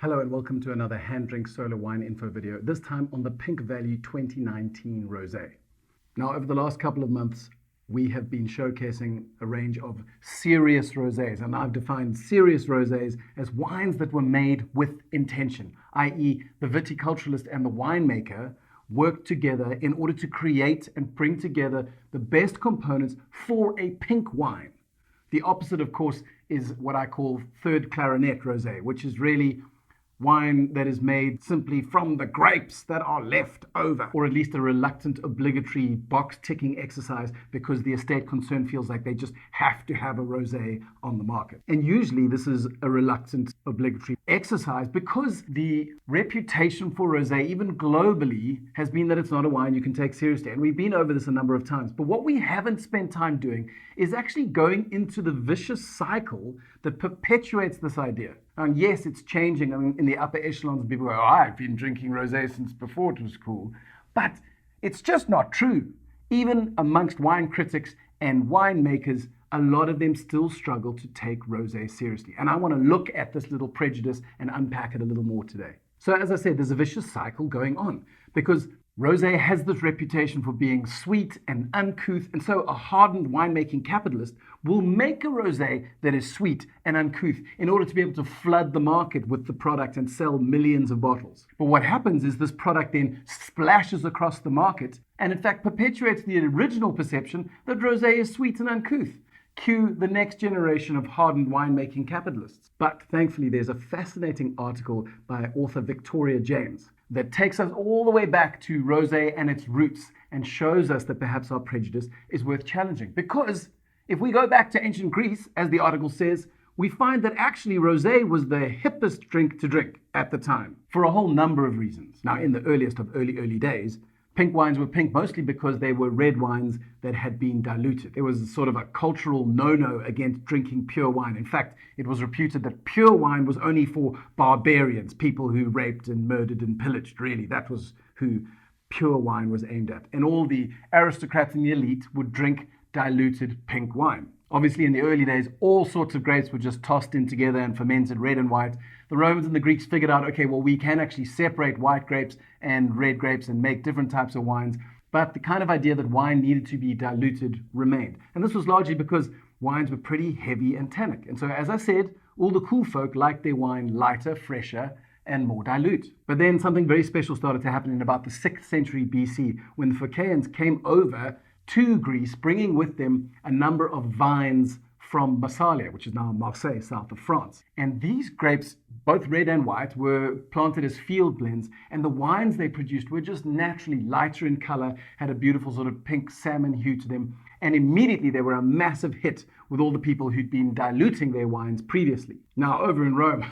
Hello and welcome to another HanDrinksSolo wine info video, this time on the Pink Valley 2019 Rosé. Now, over the last couple of months, we have been showcasing a range of serious rosés, and I've defined serious rosés as wines that were made with intention, i.e. the viticulturalist and the winemaker worked together in order to create and bring together the best components for a pink wine. The opposite, of course, is what I call third clarinet rosé, which is really wine that is made simply from the grapes that are left over, or at least a reluctant obligatory box-ticking exercise because the estate concern feels like they just have to have a rosé on the market. And usually this is a reluctant obligatory exercise because the reputation for rosé, even globally, has been that it's not a wine you can take seriously. And we've been over this a number of times. But what we haven't spent time doing is actually going into the vicious cycle that perpetuates this idea. And yes, it's changing. I mean, in the upper echelons, people go, I've been drinking rosé since before it was cool. But it's just not true. Even amongst wine critics and winemakers, a lot of them still struggle to take rosé seriously. And I want to look at this little prejudice and unpack it a little more today. So as I said, there's a vicious cycle going on because rosé has this reputation for being sweet and uncouth, and so a hardened winemaking capitalist will make a rosé that is sweet and uncouth in order to be able to flood the market with the product and sell millions of bottles. But what happens is this product then splashes across the market and in fact perpetuates the original perception that rosé is sweet and uncouth. Cue the next generation of hardened winemaking capitalists. But thankfully, there's a fascinating article by author Victoria James that takes us all the way back to rosé and its roots and shows us that perhaps our prejudice is worth challenging. Because if we go back to ancient Greece, as the article says, we find that actually rosé was the hippest drink to drink at the time for a whole number of reasons. Now, in the earliest of early days, pink wines were pink mostly because they were red wines that had been diluted. It was sort of a cultural no-no against drinking pure wine. In fact, it was reputed that pure wine was only for barbarians, people who raped and murdered and pillaged, really. That was who pure wine was aimed at. And all the aristocrats and the elite would drink diluted pink wine. Obviously, in the early days, all sorts of grapes were just tossed in together and fermented red and white. The Romans and the Greeks figured out, okay, well, we can actually separate white grapes and red grapes and make different types of wines. But the kind of idea that wine needed to be diluted remained. And this was largely because wines were pretty heavy and tannic. And so, as I said, all the cool folk liked their wine lighter, fresher, and more dilute. But then something very special started to happen in about the 6th century BC when the Phocaeans came over to Greece, bringing with them a number of vines from Massalia, which is now Marseille, south of France. And these grapes, both red and white, were planted as field blends, and the wines they produced were just naturally lighter in color, had a beautiful sort of pink salmon hue to them, and immediately they were a massive hit with all the people who'd been diluting their wines previously. Now, over in Rome,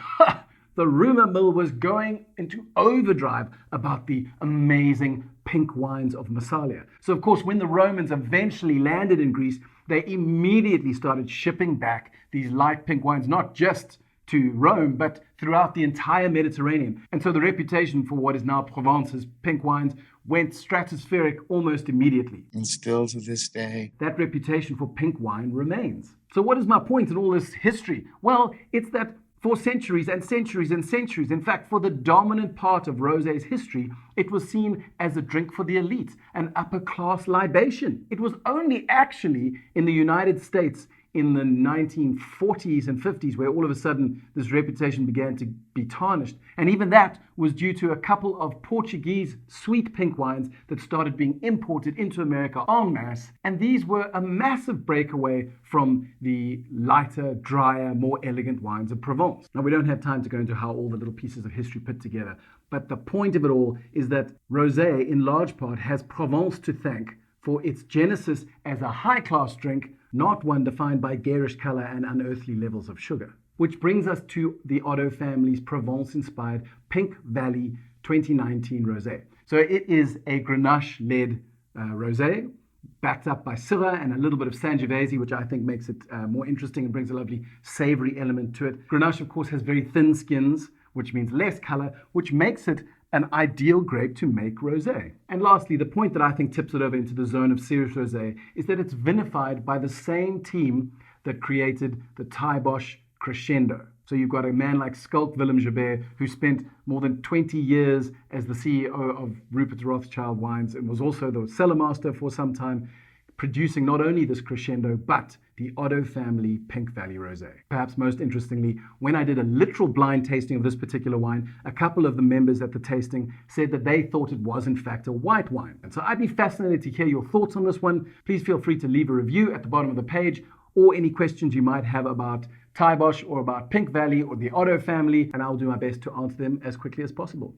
the rumor mill was going into overdrive about the amazing pink wines of Massalia. So, of course, when the Romans eventually landed in Greece, they immediately started shipping back these light pink wines, not just to Rome, but throughout the entire Mediterranean. And so the reputation for what is now Provence's pink wines went stratospheric almost immediately. And still to this day, that reputation for pink wine remains. So what is my point in all this history? Well, it's that for centuries and centuries and centuries, in fact, for the dominant part of rosé's history, it was seen as a drink for the elite, an upper-class libation. It was only actually in the United States in the 1940s and 50s where all of a sudden this reputation began to be tarnished. And even that was due to a couple of Portuguese sweet pink wines that started being imported into America en masse. And these were a massive breakaway from the lighter, drier, more elegant wines of Provence. Now, we don't have time to go into how all the little pieces of history put together, but the point of it all is that rosé, in large part, has Provence to thank for its genesis as a high-class drink, not one defined by garish color and unearthly levels of sugar. Which brings us to the Oddo family's Provence-inspired Pink Valley 2019 Rosé. So it is a Grenache-led rosé, backed up by Syrah and a little bit of Sangiovese, which I think makes it more interesting and brings a lovely savory element to it. Grenache, of course, has very thin skins, which means less color, which makes it an ideal grape to make rosé. And lastly, the point that I think tips it over into the zone of serious rosé is that it's vinified by the same team that created the Thai Bosch Crescendo. So you've got a man like Schalk-Willem Joubert, who spent more than 20 years as the CEO of Rupert Rothschild Wines and was also the cellar master for some time, producing not only this crescendo, but the Oddo family Pink Valley Rosé. Perhaps most interestingly, when I did a literal blind tasting of this particular wine, a couple of the members at the tasting said that they thought it was in fact a white wine. And so I'd be fascinated to hear your thoughts on this one. Please feel free to leave a review at the bottom of the page, or any questions you might have about Stellenbosch or about Pink Valley or the Oddo family, and I'll do my best to answer them as quickly as possible.